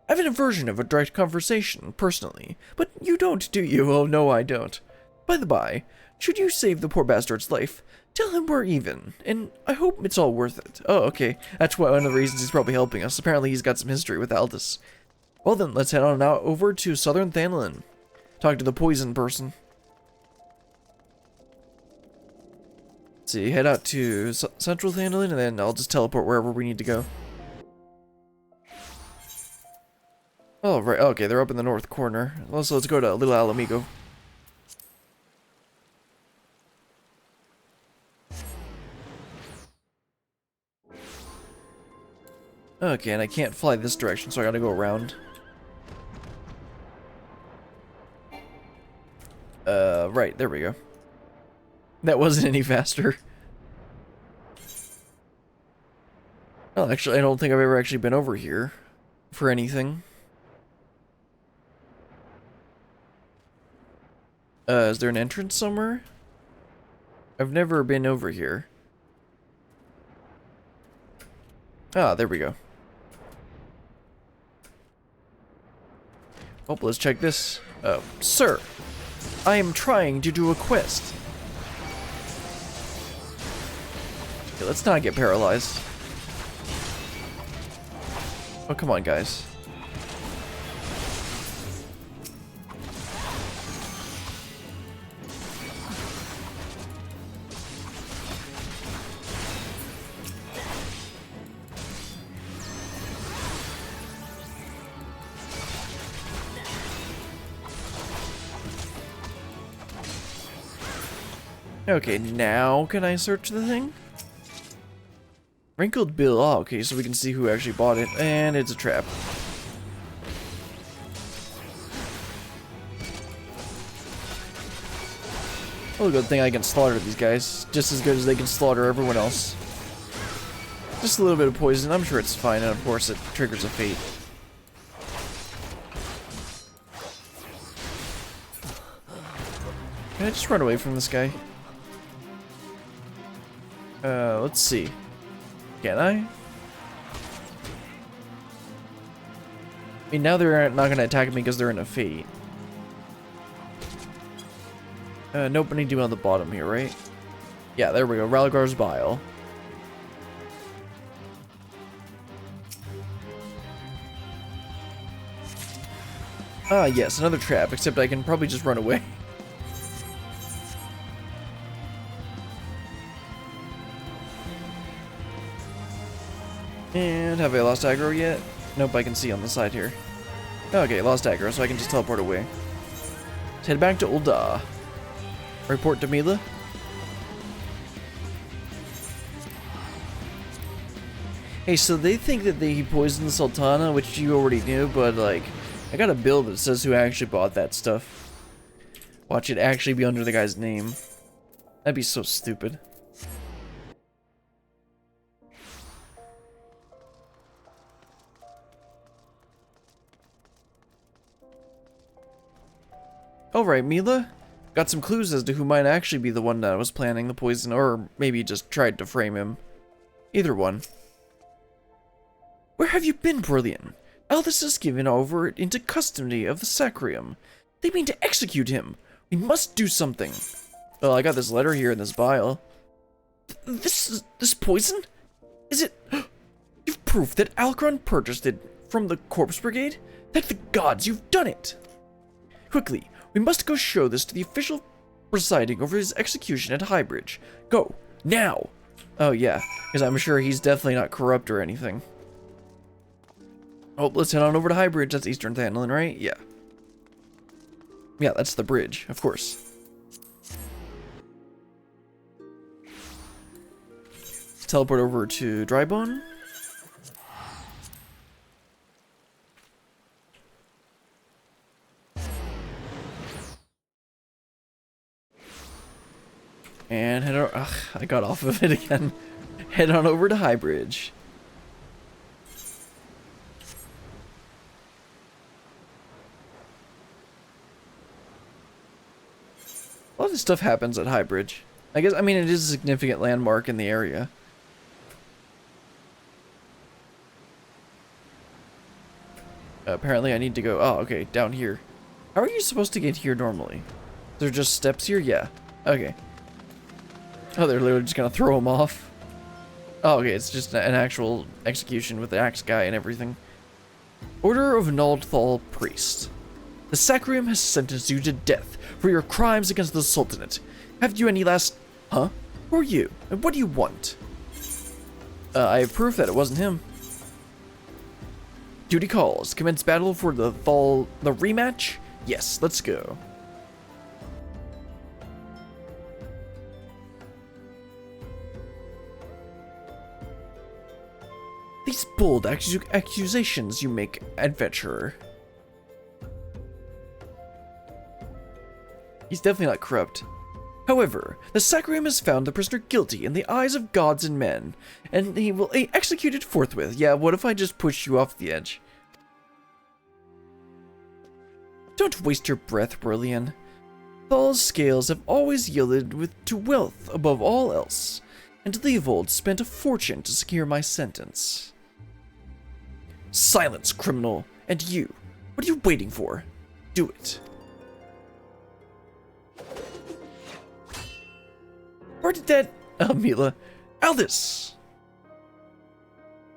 I have an aversion of a direct conversation, personally. But you don't, do you? Oh, no, I don't. By the by, should you save the poor bastard's life, tell him we're even, and I hope it's all worth it. Oh, okay. That's one of the reasons he's probably helping us. Apparently he's got some history with Aldous. Well then, let's head on out over to southern Thanalan. Talk to the poison person. Let's see, head out to central Thanalan, and then I'll just teleport wherever we need to go. Oh, right. Okay, they're up in the north corner. Also, let's go to Little Alamigo. Okay, and I can't fly this direction, so I gotta go around. Right, there we go. That wasn't any faster. Well, actually, I don't think I've ever actually been over here for anything. Is there an entrance somewhere? I've never been over here. Ah, there we go. Oh, let's check this. Sir, I am trying to do a quest. Okay, let's not get paralyzed. Oh, come on, guys. Okay, now can I search the thing? Wrinkled bill. Oh, okay, so we can see who actually bought it. And it's a trap. Oh, good thing I can slaughter these guys. Just as good as they can slaughter everyone else. Just a little bit of poison. I'm sure it's fine. And of course, it triggers a fate. Can I just run away from this guy? Let's see. Can I? I mean, now they're not going to attack me because they're in a fate. Nope, I need to be on the bottom here, right? Yeah, there we go. Ralgar's Bile. Ah, yes, another trap, except I can probably just run away. And have I lost aggro yet? Nope, I can see on the side here. Okay, lost aggro, so I can just teleport away. Let's head back to Ul'dah. Report to Mila. Hey, so they think that he poisoned Sultana, which you already knew, but like, I got a bill that says who actually bought that stuff. Watch it actually be under the guy's name. That'd be so stupid. Alright, Mila. Got some clues as to who might actually be the one that was planning the poison, or maybe just tried to frame him. Either one. Where have you been, Brilliant? Aldous is given over into custody of the Sacrium. They mean to execute him. We must do something. Well, I got this letter here in this vial. This poison? Is it... You've proof that Alcron purchased it from the Corpse Brigade? Thank the gods, you've done it! Quickly, we must go show this to the official presiding over his execution at Highbridge. Go, now! Oh yeah, because I'm sure he's definitely not corrupt or anything. Oh, let's head on over to Highbridge. That's Eastern Thandlin, right? Yeah. Yeah, that's the bridge, of course. Let's teleport over to Drybone. And head on... Ugh, I got off of it again. Head on over to Highbridge. A lot of stuff happens at Highbridge. I guess, I mean, it is a significant landmark in the area. Apparently I need to go... Oh, okay, down here. How are you supposed to get here normally? There just steps here? Yeah. Okay. Oh, they're literally just gonna throw him off. Oh, okay, it's just an actual execution with the axe guy and everything. Order of Naldthal Priest. The Sacrium has sentenced you to death for your crimes against the Sultanate. Have you any last... Huh? Who are you? And what do you want? I have proof that it wasn't him. Duty calls. Commence battle for the rematch? Yes, let's go. These bold accusations you make, adventurer. He's definitely not corrupt. However, the Sacrium has found the prisoner guilty in the eyes of gods and men, and he will be executed forthwith. Yeah, what if I just push you off the edge? Don't waste your breath, Brillian. Thal's scales have always yielded to wealth above all else, and Leovold spent a fortune to secure my sentence. Silence, criminal! And you, what are you waiting for? Do it. Where did that... Mila. Aldous!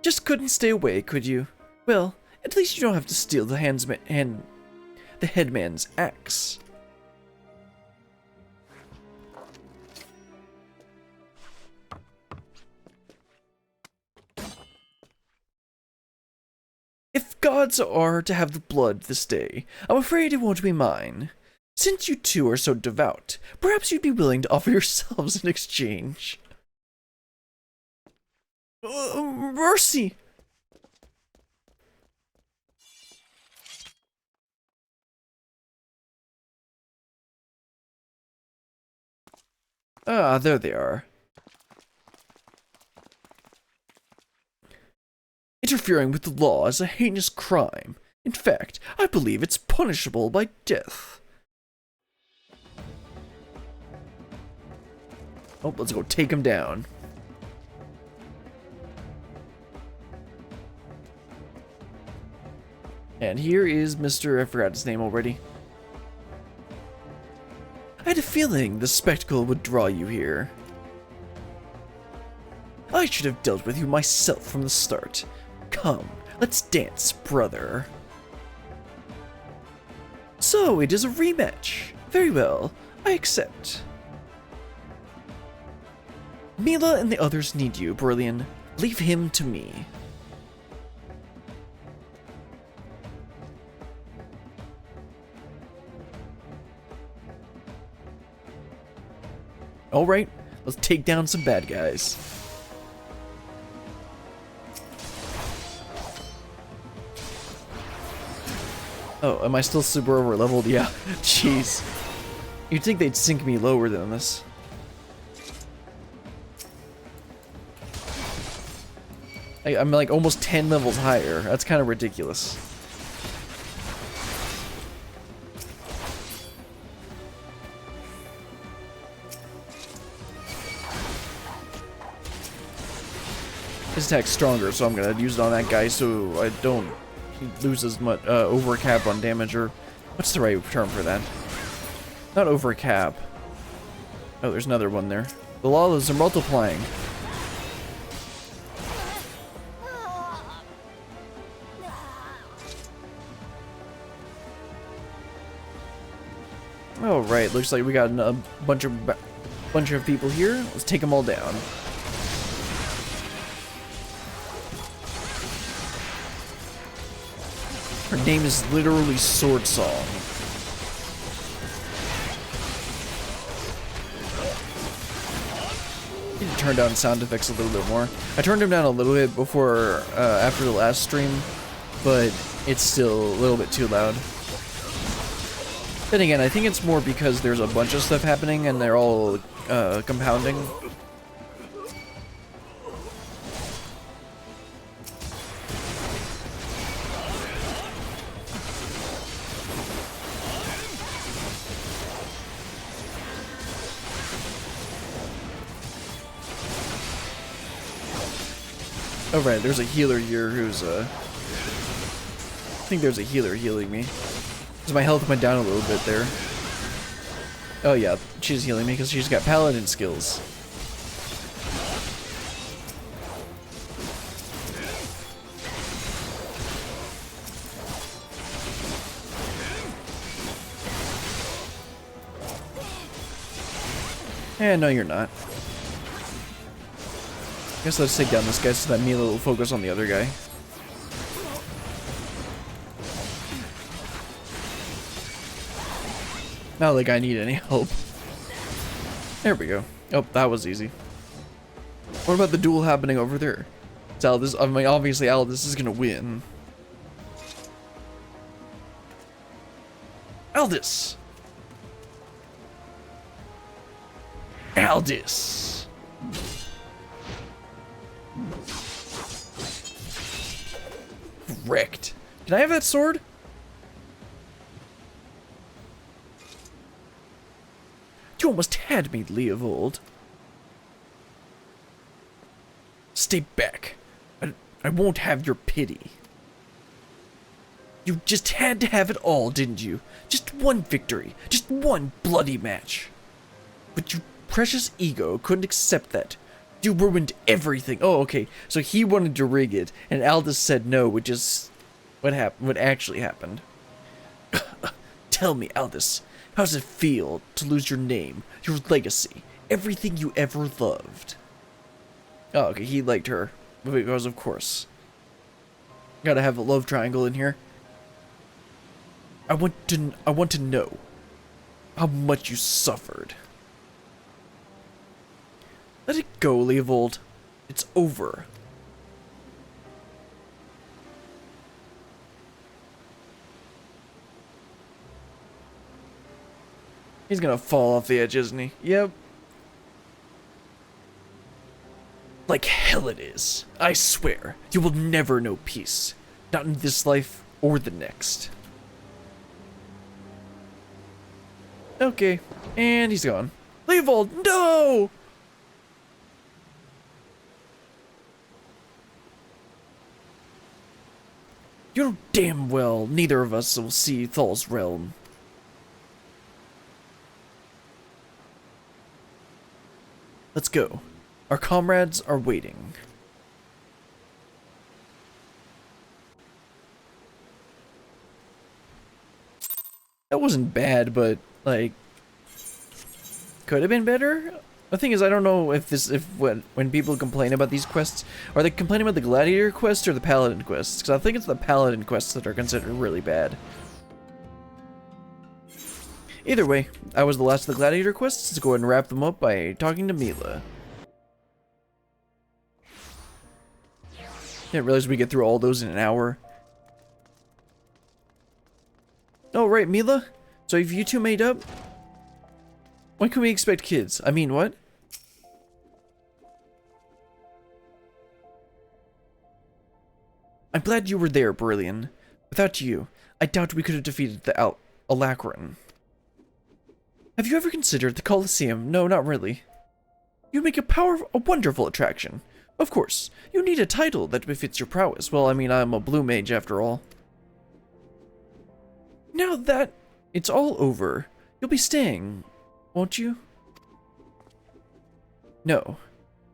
Just couldn't stay away, could you? Well, at least you don't have to steal the headman's axe. If gods are to have the blood this day, I'm afraid it won't be mine. Since you two are so devout, perhaps you'd be willing to offer yourselves in exchange. Mercy! Ah, there they are. Interfering with the law is a heinous crime. In fact, I believe it's punishable by death. Oh, let's go take him down. And here is Mr. I forgot his name already. I had a feeling the spectacle would draw you here. I should have dealt with you myself from the start. Come, let's dance, brother. So, it is a rematch. Very well, I accept. Mila and the others need you, Brillian. Leave him to me. Alright, let's take down some bad guys. Oh, am I still super over leveled? Yeah, jeez. You'd think they'd sink me lower than this. I'm like almost 10 levels higher. That's kind of ridiculous. His attack's stronger, so I'm gonna use it on that guy so I don't lose as much over cap on damage, or what's the right term for that? Not over cap. Oh, there's another one there. The lawless are multiplying. All right, looks like we got a bunch of people here. Let's take them all down. Her name is literally Sword Song. Need to turn down sound effects a little bit more. I turned them down a little bit before, after the last stream, but it's still a little bit too loud. Then again, I think it's more because there's a bunch of stuff happening and they're all compounding. Oh right, there's a healer here who's I think there's a healer healing me. Because my health went down a little bit there. Oh yeah, she's healing me because she's got paladin skills. No, you're not. I guess let's take down this guy so that Mila will focus on the other guy. Not like I need any help. There we go. Oh, that was easy. What about the duel happening over there? It's Aldous. I mean, obviously Aldous is gonna win. Aldous! Aldous! Wrecked. Can I have that sword? You almost had me, Leovold. Stay back. I won't have your pity. You just had to have it all, didn't you? Just one victory. Just one bloody match. But your precious ego couldn't accept that. You ruined everything. Oh, okay. So he wanted to rig it, and Aldous said no, which is what happened. What actually happened. Tell me, Aldous, how does it feel to lose your name, your legacy, everything you ever loved? Oh, okay. He liked her because, of course, gotta have a love triangle in here. I want to know how much you suffered. Let it go, Leovold. It's over. He's gonna fall off the edge, isn't he? Yep. Like hell it is. I swear, you will never know peace. Not in this life or the next. Okay, and he's gone. Leovold, no! You know damn well neither of us will see Thal's realm. Let's go. Our comrades are waiting. That wasn't bad, but, like, could have been better? The thing is, I don't know if when people complain about these quests, are they complaining about the Gladiator quests or the Paladin quests? Because I think it's the Paladin quests that are considered really bad. Either way, I was the last of the Gladiator quests. Let's go ahead and wrap them up by talking to Mila. Didn't realize we get through all those in an hour. Oh, right, Mila? So have you two made up? When can we expect kids? I mean, what? I'm glad you were there, Brillian. Without you, I doubt we could have defeated the Alacran. Have you ever considered the Colosseum? No, not really. You make a wonderful attraction. Of course, you need a title that befits your prowess. Well, I mean, I'm a blue mage after all. Now that it's all over, you'll be staying, won't you? No.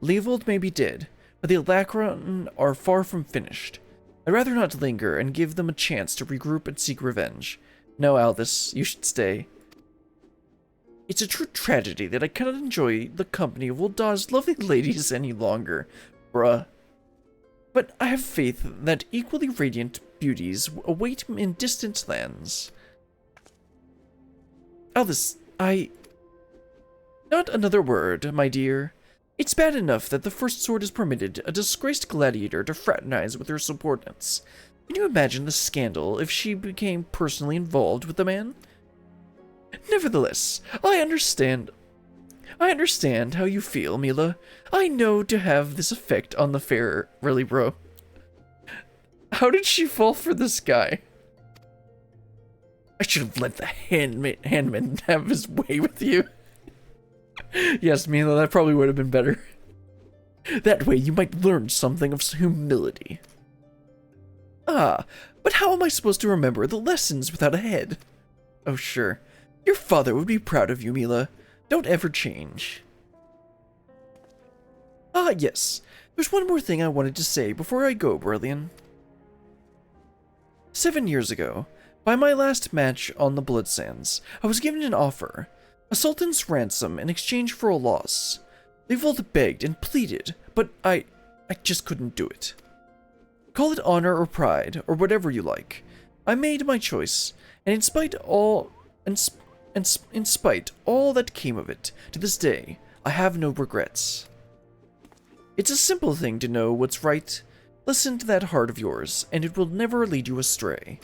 Leovold may be dead, but the Alacran are far from finished. I'd rather not linger and give them a chance to regroup and seek revenge. No, Aldous, you should stay. It's a true tragedy that I cannot enjoy the company of Ul'dah's lovely ladies any longer, bruh. But I have faith that equally radiant beauties await in distant lands. Aldous, Not another word, my dear. It's bad enough that the First Sword has permitted a disgraced gladiator to fraternize with her subordinates. Can you imagine the scandal if she became personally involved with the man? Nevertheless, I understand how you feel, Mila. I know to have this effect on the fair, really, bro. How did she fall for this guy? I should have let the handman have his way with you. Yes, Mila, that probably would have been better. That way you might learn something of humility. Ah, but how am I supposed to remember the lessons without a head? Oh, sure. Your father would be proud of you, Mila. Don't ever change. Ah, yes. There's one more thing I wanted to say before I go, Brillian. 7 years ago, by my last match on the Blood Sands, I was given an offer. A sultan's ransom in exchange for a loss. Leovold begged and pleaded, but I just couldn't do it. Call it honor or pride, or whatever you like. I made my choice, and in spite all that came of it, to this day, I have no regrets. It's a simple thing to know what's right. Listen to that heart of yours, and it will never lead you astray.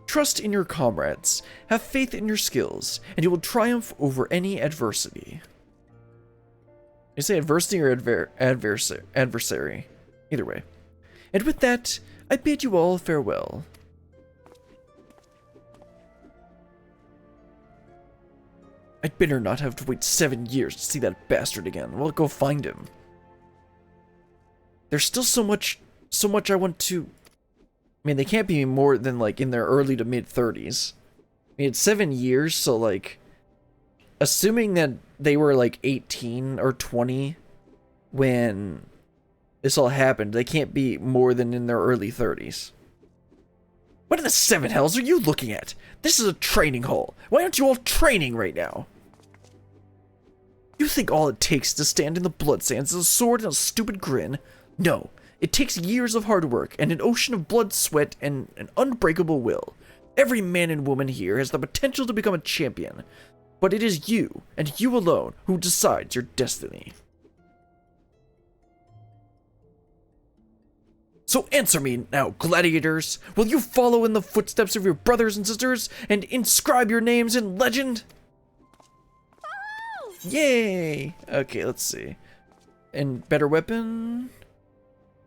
Trust in your comrades, have faith in your skills, and you will triumph over any adversity. You say adversity or adversary? Either way. And with that, I bid you all farewell. I'd better not have to wait 7 years to see that bastard again. Well, go find him. There's still so much I want to... I mean, they can't be more than, like, in their early to mid-30s. I mean, it's 7 years, so, like... Assuming that they were, like, 18 or 20 when this all happened, they can't be more than in their early 30s. What in the seven hells are you looking at? This is a training hall. Why aren't you all training right now? You think all it takes to stand in the Blood Sands is a sword and a stupid grin? No. It takes years of hard work and an ocean of blood, sweat, and an unbreakable will. Every man and woman here has the potential to become a champion, but it is you, and you alone, who decides your destiny. So answer me now, gladiators. Will you follow in the footsteps of your brothers and sisters and inscribe your names in legend? Oh! Yay! Okay, let's see. And better weapon?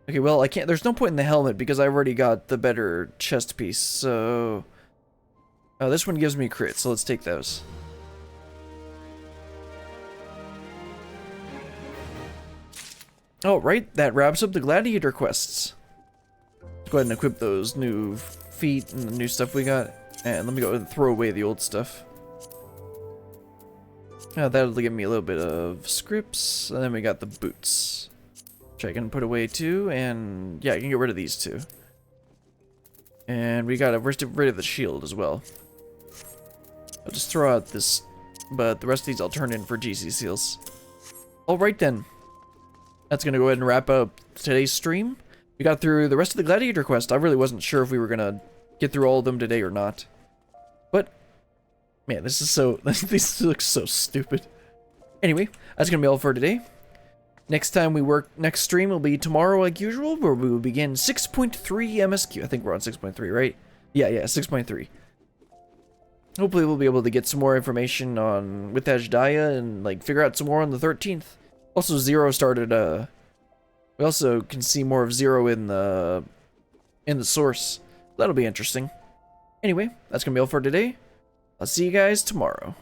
Okay, well, I can't. There's no point in the helmet because I already got the better chest piece, so... Oh, this one gives me crit, so let's take those. Alright, that wraps up the Gladiator quests. Let's go ahead and equip those new feet and the new stuff we got. And let me go ahead and throw away the old stuff. That'll give me a little bit of scripts. And then we got the boots, which I can put away too. And yeah, I can get rid of these two. And we got to get rid of the shield as well. I'll just throw out this, but the rest of these I'll turn in for GC seals. Alright then. That's going to go ahead and wrap up today's stream. We got through the rest of the Gladiator quest. I really wasn't sure if we were going to get through all of them today or not. But, man, this is so... this looks so stupid. Anyway, that's going to be all for today. Next time we work, next stream will be tomorrow like usual, where we will begin 6.3 MSQ. I think we're on 6.3, right? Yeah, 6.3. Hopefully we'll be able to get some more information on with Ajdaya and like figure out some more on the 13th. Also, Zero started we also can see more of Zero in the source. That'll be interesting. Anyway, that's gonna be all for today. I'll see you guys tomorrow.